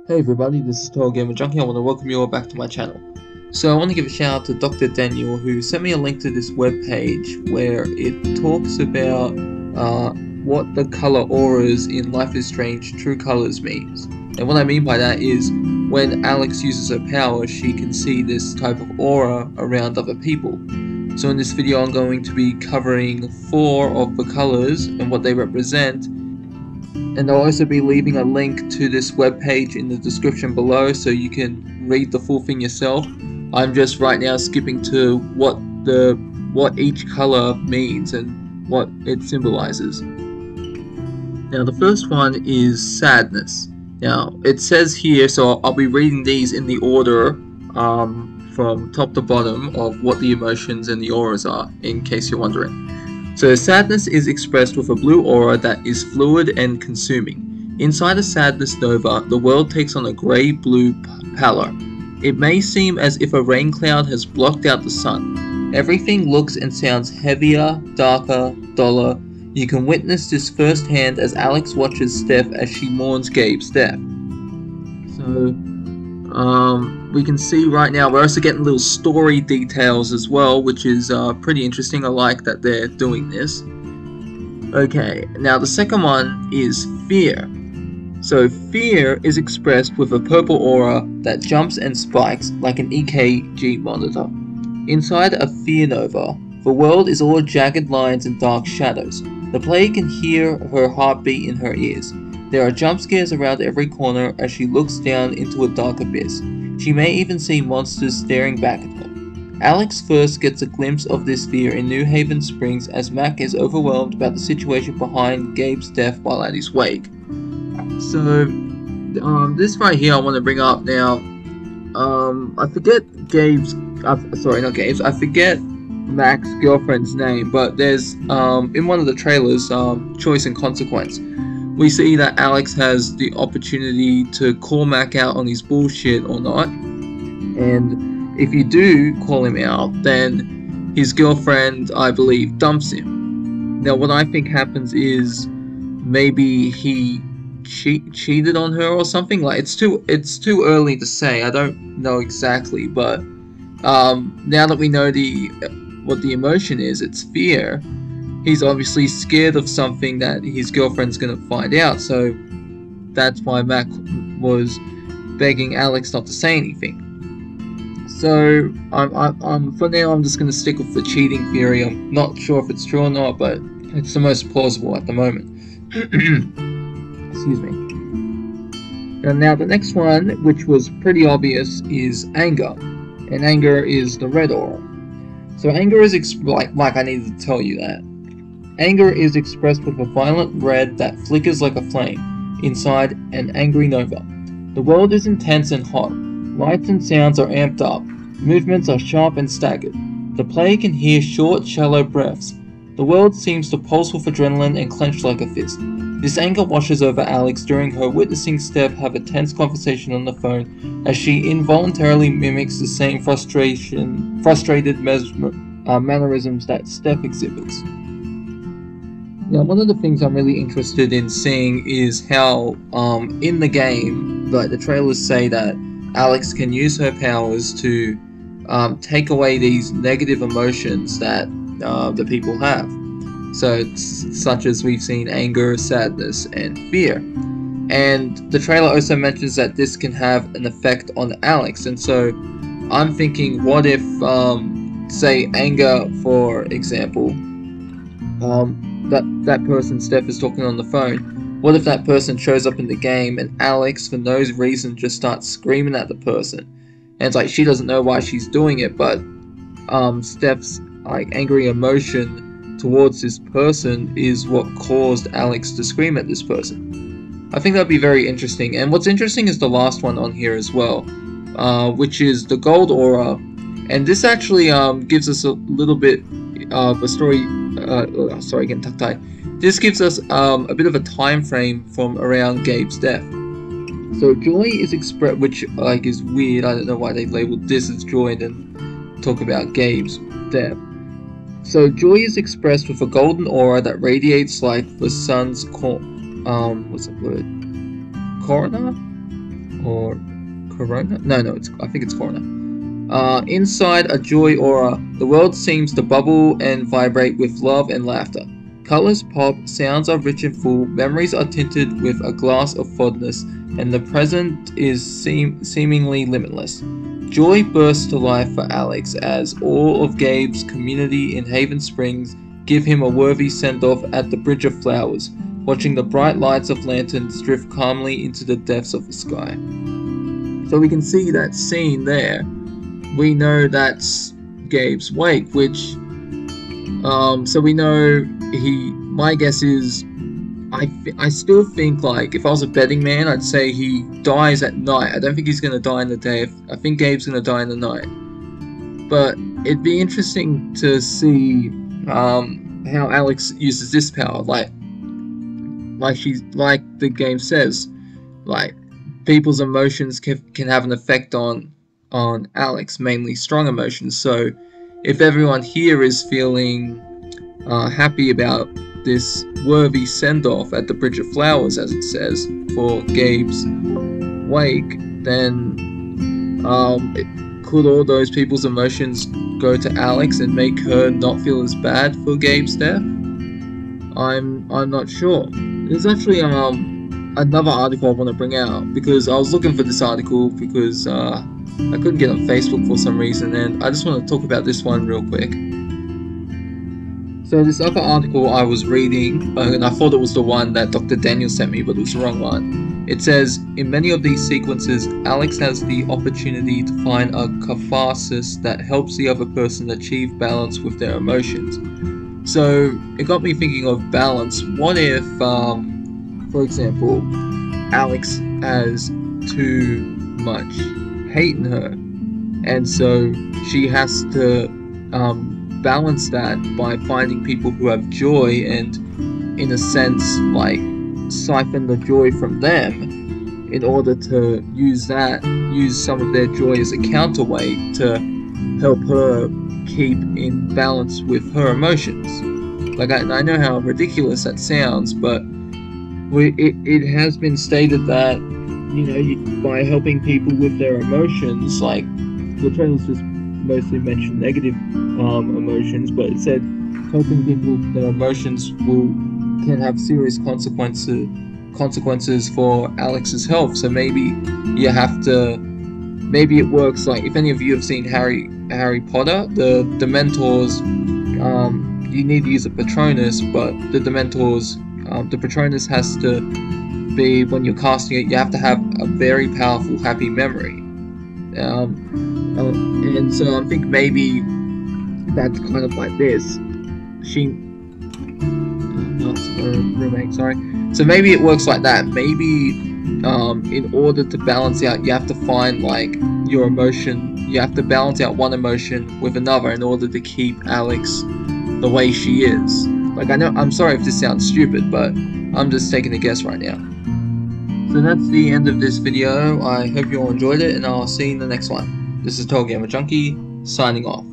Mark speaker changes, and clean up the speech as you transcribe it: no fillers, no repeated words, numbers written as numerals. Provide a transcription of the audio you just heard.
Speaker 1: Hey everybody, this is TotalGamerJunkie. I want to welcome you all back to my channel. So I want to give a shout out to DrDaniel, who sent me a link to this web page where it talks about what the color auras in Life is Strange True Colors means. And what I mean by that is when Alex uses her power, she can see this type of aura around other people. So in this video I'm going to be covering 4 of the colors and what they represent. And I'll also be leaving a link to this webpage in the description below so you can read the full thing yourself. I'm just right now skipping to what each color means and what it symbolizes. Now the first one is sadness. Now it says here, so I'll be reading these in the order from top to bottom of what the emotions and the auras are, in case you're wondering. So sadness is expressed with a blue aura that is fluid and consuming. Inside a sadness nova, the world takes on a grey-blue pallor. It may seem as if a rain cloud has blocked out the sun. Everything looks and sounds heavier, darker, duller. You can witness this firsthand as Alex watches Steph as she mourns Gabe's death. So we can see right now we're also getting little story details as well, which is pretty interesting. I like that they're doing this. Okay, now the second one is fear. So fear is expressed with a purple aura that jumps and spikes like an EKG monitor. Inside a fear nova, the world is all jagged lines and dark shadows. The player can hear her heartbeat in her ears. There are jump scares around every corner as she looks down into a dark abyss. She may even see monsters staring back at her. Alex first gets a glimpse of this fear in New Haven Springs as Mac is overwhelmed about the situation behind Gabe's death while at his wake. So, this right here I want to bring up now. I forget I forget Mac's girlfriend's name, but there's, in one of the trailers, Choice and Consequence, we see that Alex has the opportunity to call Mac out on his bullshit or not. And if you do call him out, then his girlfriend, I believe, dumps him. Now what I think happens is maybe he cheated on her or something. Like it's too early to say. I don't know exactly, but now that we know what the emotion is, it's fear. He's obviously scared of something that his girlfriend's gonna find out, so that's why Mac was begging Alex not to say anything. So for now I'm just gonna stick with the cheating theory. I'm not sure if it's true or not, but it's the most plausible at the moment. Excuse me. And now the next one, which was pretty obvious, is anger, and anger is the red aura. So anger is like I needed to tell you that. Anger is expressed with a violent red that flickers like a flame inside an angry nova. The world is intense and hot. Lights and sounds are amped up. Movements are sharp and staggered. The player can hear short, shallow breaths. The world seems to pulse with adrenaline and clench like a fist. This anger washes over Alex during her witnessing Steph have a tense conversation on the phone as she involuntarily mimics the same frustrated mannerisms that Steph exhibits. Now, one of the things I'm really interested in seeing is how, in the game, like the trailers say that Alex can use her powers to take away these negative emotions that the people have. So, such as we've seen anger, sadness, and fear. And the trailer also mentions that this can have an effect on Alex. And so, I'm thinking, what if, say, anger, for example, that person Steph is talking on the phone, what if that person shows up in the game and Alex for no reason just starts screaming at the person, and it's like she doesn't know why she's doing it, but Steph's like angry emotion towards this person is what caused Alex to scream at this person. I think that'd be very interesting. And what's interesting is the last one on here as well, which is the gold aura, and this actually gives us a little bit of a story. Sorry, again, tongue-tied. This gives us a bit of a time frame from around Gabe's death. So joy is expressed, which is weird. I don't know why they labeled this as joy and then talk about Gabe's death. So joy is expressed with a golden aura that radiates like the sun's what's the word? Corona? or Corona? No, I think it's Corona. Inside a joy aura, the world seems to bubble and vibrate with love and laughter. Colors pop, sounds are rich and full, memories are tinted with a glass of fondness, and the present is seemingly limitless. Joy bursts to life for Alex as all of Gabe's community in Haven Springs give him a worthy send-off at the Bridge of Flowers, watching the bright lights of lanterns drift calmly into the depths of the sky. So we can see that scene there. We know that's Gabe's wake, which, so we know my guess is, I still think, like, if I was a betting man, I'd say he dies at night. I don't think he's gonna die in the day. I think Gabe's gonna die in the night. But it'd be interesting to see, how Alex uses this power, like the game says, like, people's emotions can have an effect on Alex, mainly strong emotions. So if everyone here is feeling happy about this worthy send-off at the Bridge of Flowers, as it says, for Gabe's wake, then could all those people's emotions go to Alex and make her not feel as bad for Gabe's death? I'm not sure. There's actually another article I want to bring out, because I was looking for this article because I couldn't get on Facebook for some reason, and I just want to talk about this one real quick. So this other article I was reading, and I thought it was the one that DrDaniel sent me, but it was the wrong one. It says, in many of these sequences, Alex has the opportunity to find a catharsis that helps the other person achieve balance with their emotions. So it got me thinking of balance. What if, for example, Alex has too much hate in her, and so she has to balance that by finding people who have joy and, in a sense, like, siphon the joy from them in order to use some of their joy as a counterweight to help her keep in balance with her emotions. Like, I know how ridiculous that sounds, but it has been stated that, you know, by helping people with their emotions, like, the trailers just mostly mentioned negative emotions, but it said helping people with their emotions can have serious consequences for Alex's health. So maybe it works, like, if any of you have seen Harry Potter, the Dementors, you need to use a Patronus, but the Dementors, the Patronus has to be, when you're casting it, you have to have a very powerful happy memory. And so I think maybe that's kind of like this. Roommate, sorry. So maybe it works like that. Maybe in order to balance out, you have to find, like, your emotion. You have to balance out one emotion with another in order to keep Alex the way she is. Like, I know, I'm sorry if this sounds stupid, but I'm just taking a guess right now. So that's the end of this video. I hope you all enjoyed it, and I'll see you in the next one. This is TotalGamerJunkie, signing off.